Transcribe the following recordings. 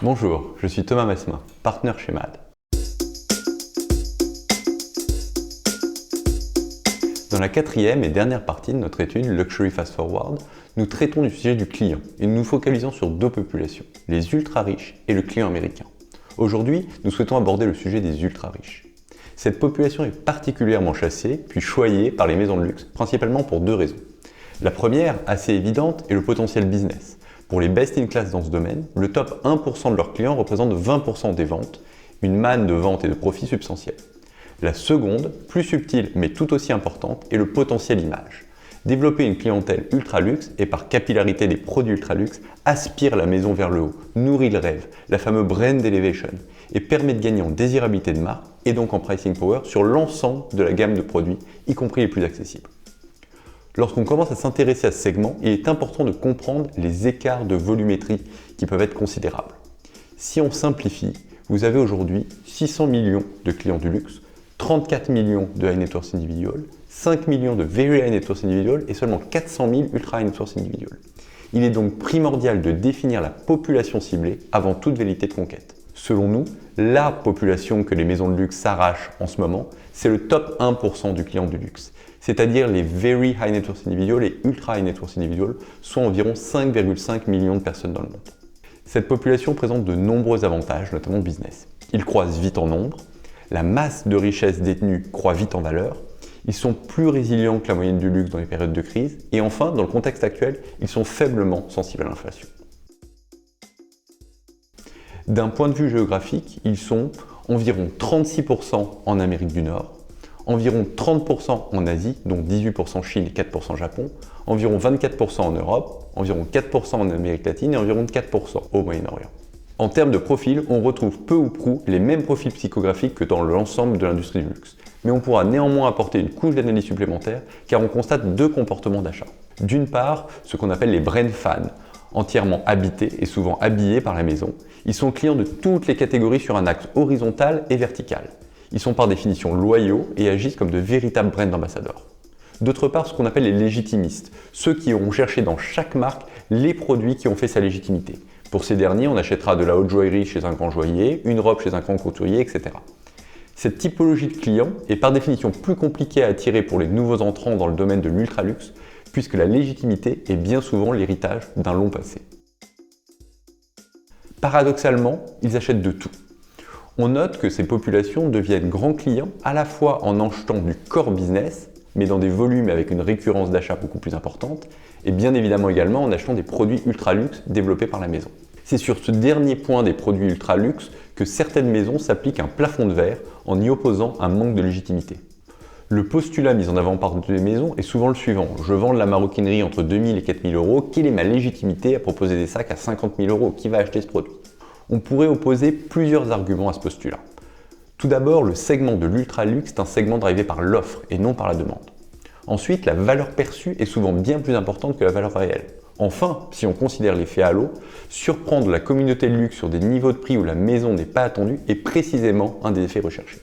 Bonjour, je suis Thomas Mesmin, partenaire chez MAD. Dans la quatrième et dernière partie de notre étude Luxury Fast Forward, nous traitons du sujet du client et nous nous focalisons sur deux populations, les ultra-riches et le client américain. Aujourd'hui, nous souhaitons aborder le sujet des ultra-riches. Cette population est particulièrement chassée, puis choyée par les maisons de luxe, principalement pour deux raisons. La première, assez évidente, est le potentiel business. Pour les best-in-class dans ce domaine, le top 1% de leurs clients représente 20% des ventes, une manne de ventes et de profits substantielle. La seconde, plus subtile mais tout aussi importante, est le potentiel image. Développer une clientèle ultra-luxe et par capillarité des produits ultra-luxe aspire la maison vers le haut, nourrit le rêve, la fameuse brand elevation, et permet de gagner en désirabilité de marque et donc en pricing power sur l'ensemble de la gamme de produits, y compris les plus accessibles. Lorsqu'on commence à s'intéresser à ce segment, il est important de comprendre les écarts de volumétrie qui peuvent être considérables. Si on simplifie, vous avez aujourd'hui 600 millions de clients du luxe, 34 millions de high net worth individuals, 5 millions de very high net worth individuals et seulement 400 000 ultra high net worth individuals. Il est donc primordial de définir la population ciblée avant toute velléité de conquête. Selon nous, la population que les maisons de luxe s'arrachent en ce moment, c'est le top 1% du client du luxe, c'est-à-dire les very high net worth individuals et ultra high net worth individuals, soit environ 5,5 millions de personnes dans le monde. Cette population présente de nombreux avantages, notamment business. Ils croissent vite en nombre, la masse de richesse détenue croît vite en valeur, ils sont plus résilients que la moyenne du luxe dans les périodes de crise, et enfin, dans le contexte actuel, ils sont faiblement sensibles à l'inflation. D'un point de vue géographique, ils sont environ 36% en Amérique du Nord, environ 30% en Asie, dont 18% Chine et 4% Japon, environ 24% en Europe, environ 4% en Amérique latine et environ 4% au Moyen-Orient. En termes de profil, on retrouve peu ou prou les mêmes profils psychographiques que dans l'ensemble de l'industrie du luxe. Mais on pourra néanmoins apporter une couche d'analyse supplémentaire car on constate deux comportements d'achat. D'une part, ce qu'on appelle les brand fans, entièrement habités et souvent habillés par la maison. Ils sont clients de toutes les catégories sur un axe horizontal et vertical. Ils sont par définition loyaux et agissent comme de véritables brand ambassadeurs. D'autre part, ce qu'on appelle les légitimistes, ceux qui auront cherché dans chaque marque les produits qui ont fait sa légitimité. Pour ces derniers, on achètera de la haute joaillerie chez un grand joaillier, une robe chez un grand couturier, etc. Cette typologie de clients est par définition plus compliquée à attirer pour les nouveaux entrants dans le domaine de l'ultra-luxe, puisque la légitimité est bien souvent l'héritage d'un long passé. Paradoxalement, ils achètent de tout. On note que ces populations deviennent grands clients à la fois en achetant du core business, mais dans des volumes avec une récurrence d'achat beaucoup plus importante, et bien évidemment également en achetant des produits ultra-luxe développés par la maison. C'est sur ce dernier point des produits ultra-luxe que certaines maisons s'appliquent un plafond de verre en y opposant un manque de légitimité. Le postulat mis en avant par les maisons est souvent le suivant. Je vends de la maroquinerie entre 2 000 et 4 000 euros, quelle est ma légitimité à proposer des sacs à 50 000 euros? Qui va acheter ce produit? On pourrait opposer plusieurs arguments à ce postulat. Tout d'abord, le segment de l'ultra-luxe est un segment drivé par l'offre et non par la demande. Ensuite, la valeur perçue est souvent bien plus importante que la valeur réelle. Enfin, si on considère l'effet halo, surprendre la communauté de luxe sur des niveaux de prix où la maison n'est pas attendue est précisément un des effets recherchés.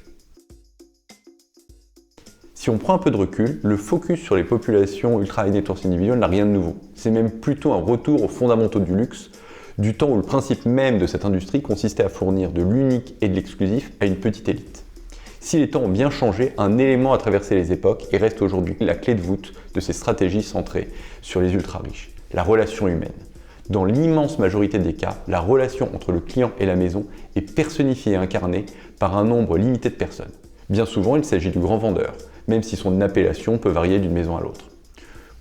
Si on prend un peu de recul, le focus sur les populations ultra high net worth individuelles n'a rien de nouveau. C'est même plutôt un retour aux fondamentaux du luxe, du temps où le principe même de cette industrie consistait à fournir de l'unique et de l'exclusif à une petite élite. Si les temps ont bien changé, un élément a traversé les époques et reste aujourd'hui la clé de voûte de ces stratégies centrées sur les ultra-riches, la relation humaine. Dans l'immense majorité des cas, la relation entre le client et la maison est personnifiée et incarnée par un nombre limité de personnes. Bien souvent, il s'agit du grand vendeur, même si son appellation peut varier d'une maison à l'autre.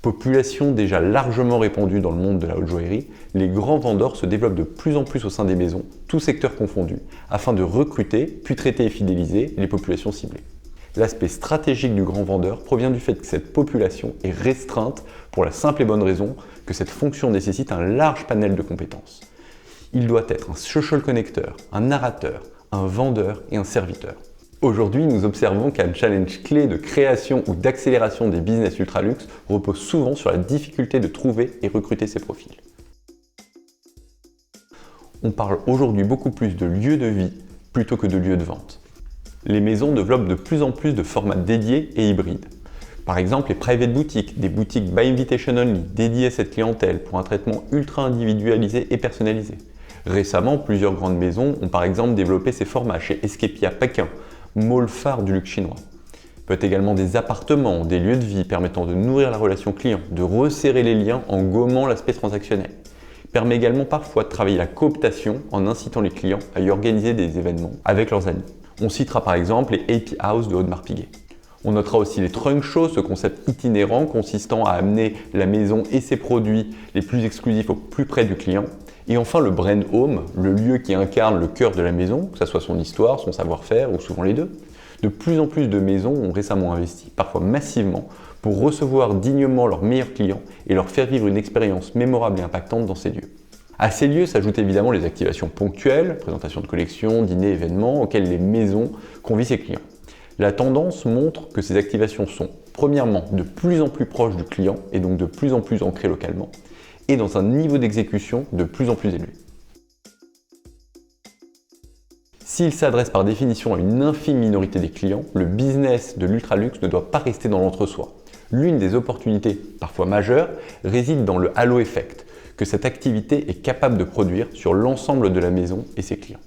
Population déjà largement répandue dans le monde de la haute joaillerie, les grands vendeurs se développent de plus en plus au sein des maisons, tous secteurs confondus, afin de recruter, puis traiter et fidéliser les populations ciblées. L'aspect stratégique du grand vendeur provient du fait que cette population est restreinte pour la simple et bonne raison que cette fonction nécessite un large panel de compétences. Il doit être un social connecteur, un narrateur, un vendeur et un serviteur. Aujourd'hui, nous observons qu'un challenge clé de création ou d'accélération des business ultra-luxe repose souvent sur la difficulté de trouver et recruter ces profils. On parle aujourd'hui beaucoup plus de lieu de vie plutôt que de lieu de vente. Les maisons développent de plus en plus de formats dédiés et hybrides. Par exemple, les private boutiques, des boutiques by invitation only dédiées à cette clientèle pour un traitement ultra individualisé et personnalisé. Récemment, plusieurs grandes maisons ont par exemple développé ces formats chez Escapia Pékin, mall phare du luxe chinois. Peut être également des appartements, des lieux de vie permettant de nourrir la relation client, de resserrer les liens en gommant l'aspect transactionnel. Il permet également parfois de travailler la cooptation en incitant les clients à y organiser des événements avec leurs amis. On citera par exemple les AP House de Audemars-Piguet. On notera aussi les trunk shows, ce concept itinérant consistant à amener la maison et ses produits les plus exclusifs au plus près du client. Et enfin le brand home, le lieu qui incarne le cœur de la maison, que ce soit son histoire, son savoir-faire ou souvent les deux. De plus en plus de maisons ont récemment investi, parfois massivement, pour recevoir dignement leurs meilleurs clients et leur faire vivre une expérience mémorable et impactante dans ces lieux. À ces lieux s'ajoutent évidemment les activations ponctuelles, présentation de collections, dîners, événements, auxquels les maisons convient ses clients. La tendance montre que ces activations sont, premièrement, de plus en plus proches du client et donc de plus en plus ancrées localement, et dans un niveau d'exécution de plus en plus élevé. S'il s'adresse par définition à une infime minorité des clients, le business de l'ultraluxe ne doit pas rester dans l'entre-soi. L'une des opportunités, parfois majeures, réside dans le halo effect, que cette activité est capable de produire sur l'ensemble de la maison et ses clients.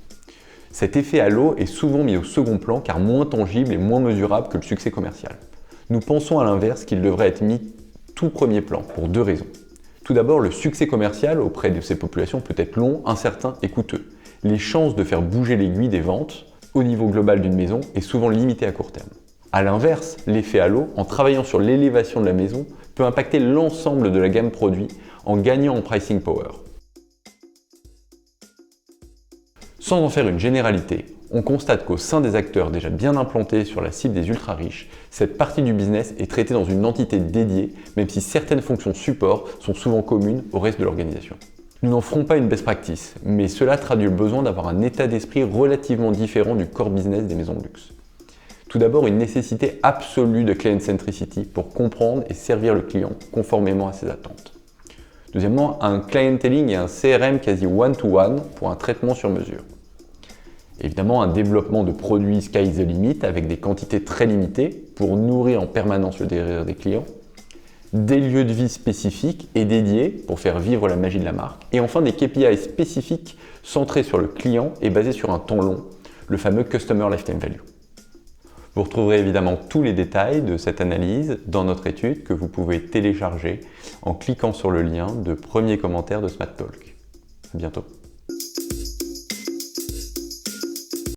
Cet effet halo est souvent mis au second plan car moins tangible et moins mesurable que le succès commercial. Nous pensons à l'inverse qu'il devrait être mis tout premier plan pour deux raisons. Tout d'abord, le succès commercial auprès de ces populations peut être long, incertain et coûteux. Les chances de faire bouger l'aiguille des ventes au niveau global d'une maison est souvent limitée à court terme. A l'inverse, l'effet halo, en travaillant sur l'élévation de la maison, peut impacter l'ensemble de la gamme produit en gagnant en pricing power. Sans en faire une généralité, on constate qu'au sein des acteurs déjà bien implantés sur la cible des ultra-riches, cette partie du business est traitée dans une entité dédiée, même si certaines fonctions support sont souvent communes au reste de l'organisation. Nous n'en ferons pas une best practice, mais cela traduit le besoin d'avoir un état d'esprit relativement différent du core business des maisons de luxe. Tout d'abord, une nécessité absolue de client centricity pour comprendre et servir le client conformément à ses attentes. Deuxièmement, un clienteling et un CRM quasi one-to-one pour un traitement sur mesure. Évidemment, un développement de produits sky the limit avec des quantités très limitées pour nourrir en permanence le désir des clients. Des lieux de vie spécifiques et dédiés pour faire vivre la magie de la marque. Et enfin, des KPI spécifiques centrés sur le client et basés sur un temps long, le fameux Customer Lifetime Value. Vous retrouverez évidemment tous les détails de cette analyse dans notre étude que vous pouvez télécharger en cliquant sur le lien de premier commentaire de Smart Talk. À bientôt.